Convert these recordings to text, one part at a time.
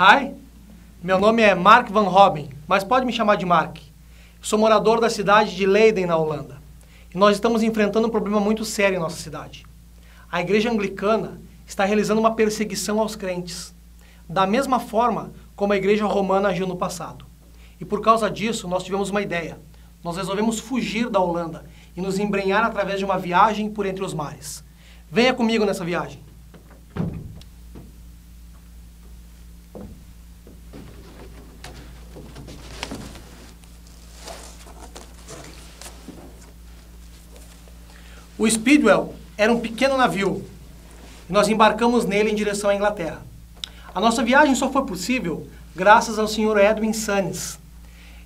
Hi, meu nome é Mark Van Robben, mas pode me chamar de Mark. Sou morador da cidade de Leiden, na Holanda. E nós estamos enfrentando um problema muito sério em nossa cidade. A igreja anglicana está realizando uma perseguição aos crentes, da mesma forma como a igreja romana agiu no passado. E por causa disso, nós tivemos uma ideia. Nós resolvemos fugir da Holanda e nos embrenhar através de uma viagem por entre os mares. Venha comigo nessa viagem. O Speedwell era um pequeno navio e nós embarcamos nele em direção à Inglaterra. A nossa viagem só foi possível graças ao Sr. Edwin Sannes.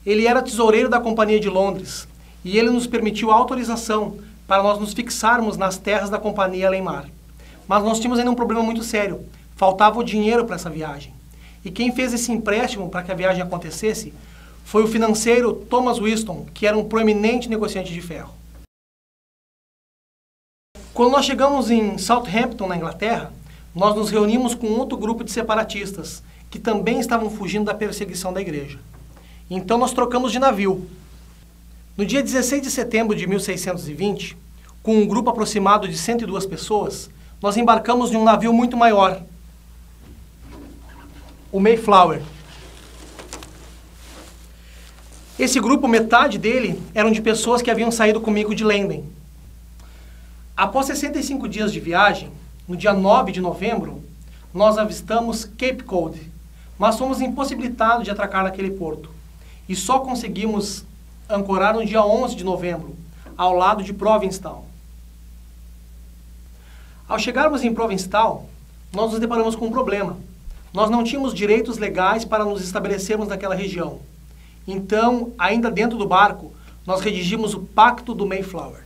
Ele era tesoureiro da Companhia de Londres e ele nos permitiu a autorização para nós nos fixarmos nas terras da Companhia além-mar. Mas nós tínhamos ainda um problema muito sério. Faltava o dinheiro para essa viagem. E quem fez esse empréstimo para que a viagem acontecesse foi o financeiro Thomas Whiston, que era um proeminente negociante de ferro. Quando nós chegamos em Southampton, na Inglaterra, nós nos reunimos com outro grupo de separatistas, que também estavam fugindo da perseguição da igreja. Então nós trocamos de navio. No dia 16 de setembro de 1620, com um grupo aproximado de 102 pessoas, nós embarcamos em um navio muito maior, o Mayflower. Esse grupo, metade dele, eram de pessoas que haviam saído comigo de Leiden. Após 65 dias de viagem, no dia 9 de novembro, nós avistamos Cape Cod, mas fomos impossibilitados de atracar naquele porto. E só conseguimos ancorar no dia 11 de novembro, ao lado de Provincetown. Ao chegarmos em Provincetown, nós nos deparamos com um problema. Nós não tínhamos direitos legais para nos estabelecermos naquela região. Então, ainda dentro do barco, nós redigimos o Pacto do Mayflower.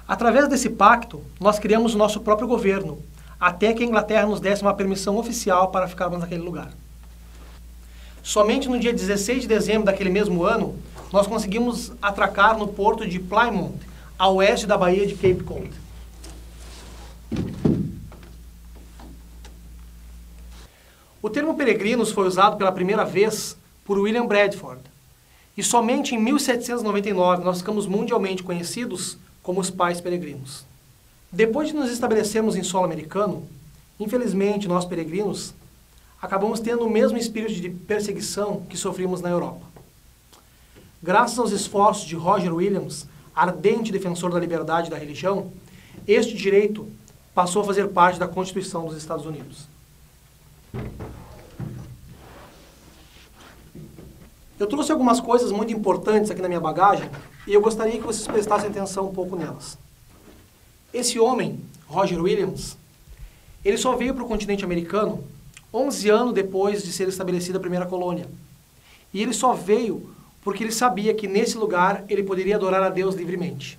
Através desse pacto, nós criamos o nosso próprio governo, até que a Inglaterra nos desse uma permissão oficial para ficarmos naquele lugar. Somente no dia 16 de dezembro daquele mesmo ano, nós conseguimos atracar no porto de Plymouth, a oeste da Baía de Cape Cod. O termo peregrinos foi usado pela primeira vez por William Bradford, e somente em 1799 nós ficamos mundialmente conhecidos como os pais peregrinos. Depois de nos estabelecermos em solo americano, infelizmente nós peregrinos acabamos tendo o mesmo espírito de perseguição que sofrimos na Europa. Graças aos esforços de Roger Williams, ardente defensor da liberdade da religião, este direito passou a fazer parte da Constituição dos Estados Unidos. Eu trouxe algumas coisas muito importantes aqui na minha bagagem e eu gostaria que vocês prestassem atenção um pouco nelas. Esse homem, Roger Williams, ele só veio para o continente americano 11 anos depois de ser estabelecida a primeira colônia. E ele só veio porque ele sabia que nesse lugar ele poderia adorar a Deus livremente.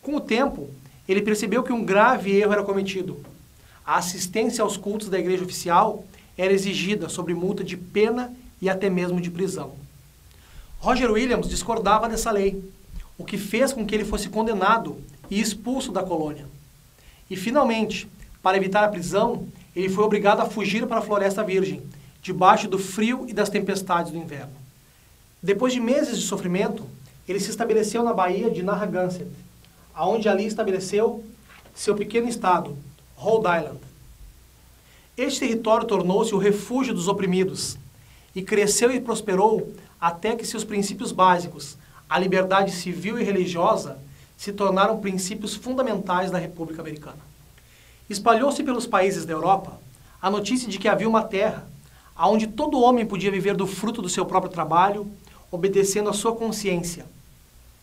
Com o tempo, ele percebeu que um grave erro era cometido. A assistência aos cultos da igreja oficial era exigida sob multa de pena e até mesmo de prisão. Roger Williams discordava dessa lei, o que fez com que ele fosse condenado e expulso da colônia. E finalmente, para evitar a prisão, ele foi obrigado a fugir para a Floresta Virgem, debaixo do frio e das tempestades do inverno. Depois de meses de sofrimento, ele se estabeleceu na Baía de Narragansett, aonde ali estabeleceu seu pequeno estado, Rhode Island. Este território tornou-se o refúgio dos oprimidos e cresceu e prosperou até que seus princípios básicos, a liberdade civil e religiosa, se tornaram princípios fundamentais da República Americana. Espalhou-se pelos países da Europa a notícia de que havia uma terra onde todo homem podia viver do fruto do seu próprio trabalho, obedecendo à sua consciência.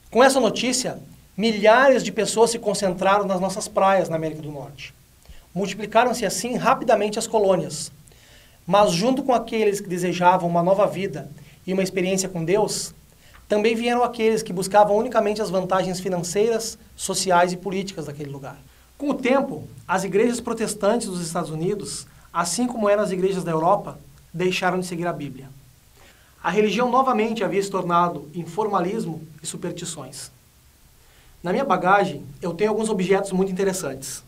Com essa notícia, milhares de pessoas se concentraram nas nossas praias na América do Norte. Multiplicaram-se assim rapidamente as colônias. Mas junto com aqueles que desejavam uma nova vida e uma experiência com Deus, também vieram aqueles que buscavam unicamente as vantagens financeiras, sociais e políticas daquele lugar. Com o tempo, as igrejas protestantes dos Estados Unidos, assim como eram as igrejas da Europa, deixaram de seguir a Bíblia. A religião novamente havia se tornado em formalismo e superstições. Na minha bagagem, eu tenho alguns objetos muito interessantes.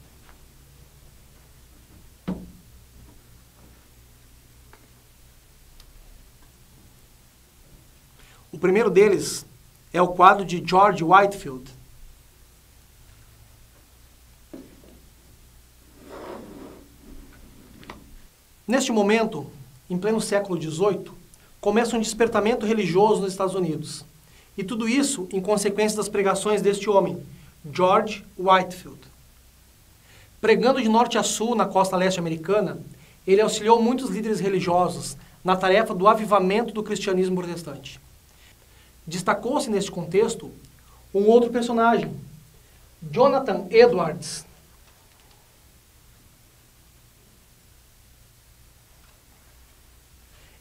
O primeiro deles é o quadro de George Whitefield. Neste momento, em pleno século XVIII, começa um despertamento religioso nos Estados Unidos. E tudo isso em consequência das pregações deste homem, George Whitefield. Pregando de norte a sul na costa leste americana, ele auxiliou muitos líderes religiosos na tarefa do avivamento do cristianismo protestante. Destacou-se neste contexto um outro personagem, Jonathan Edwards.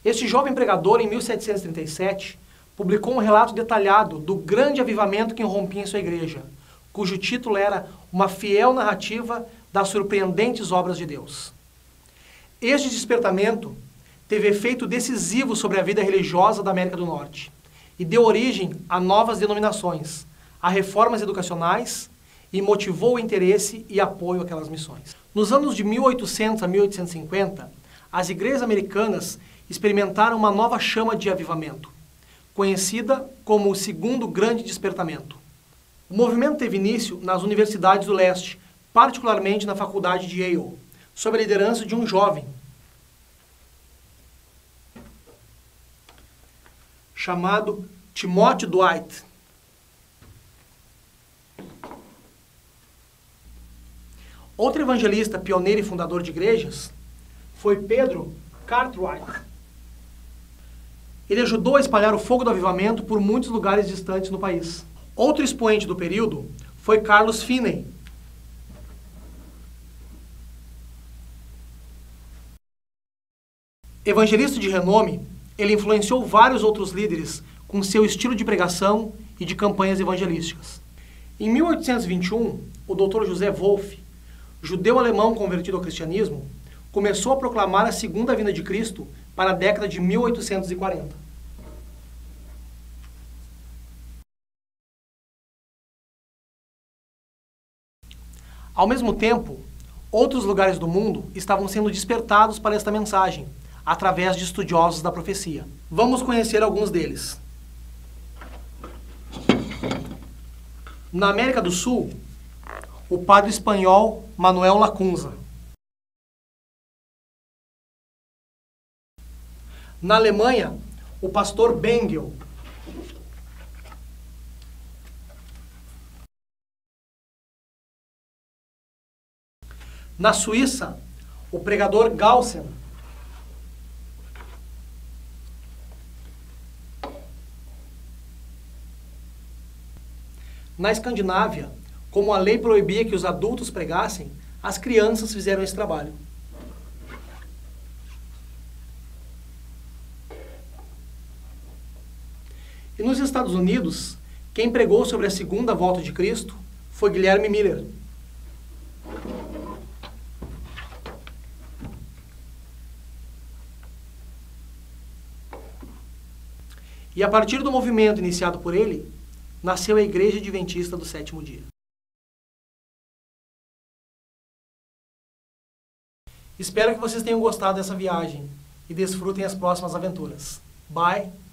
Este jovem pregador, em 1737, publicou um relato detalhado do grande avivamento que irrompia em sua igreja, cujo título era Uma Fiel Narrativa das Surpreendentes Obras de Deus. Este despertamento teve efeito decisivo sobre a vida religiosa da América do Norte e deu origem a novas denominações, a reformas educacionais e motivou o interesse e apoio àquelas missões. Nos anos de 1800 a 1850, as igrejas americanas experimentaram uma nova chama de avivamento, conhecida como o Segundo Grande Despertamento. O movimento teve início nas universidades do leste, particularmente na faculdade de Yale, sob a liderança de um jovem chamado Timothy Dwight. Outro evangelista, pioneiro e fundador de igrejas foi Pedro Cartwright. Ele ajudou a espalhar o fogo do avivamento por muitos lugares distantes no país. Outro expoente do período foi Carlos Finney. Evangelista de renome, ele influenciou vários outros líderes com seu estilo de pregação e de campanhas evangelísticas. Em 1821, o Dr. José Wolff, judeu-alemão convertido ao cristianismo, começou a proclamar a segunda vinda de Cristo para a década de 1840. Ao mesmo tempo, outros lugares do mundo estavam sendo despertados para esta mensagem, através de estudiosos da profecia. Vamos conhecer alguns deles. Na América do Sul, o padre espanhol Manuel Lacunza. Na Alemanha, o pastor Bengel. Na Suíça, o pregador Gaussen. Na Escandinávia, como a lei proibia que os adultos pregassem, as crianças fizeram esse trabalho. E nos Estados Unidos, quem pregou sobre a segunda volta de Cristo foi Guilherme Miller. E a partir do movimento iniciado por ele, nasceu a Igreja Adventista do Sétimo Dia. Espero que vocês tenham gostado dessa viagem e desfrutem as próximas aventuras. Bye!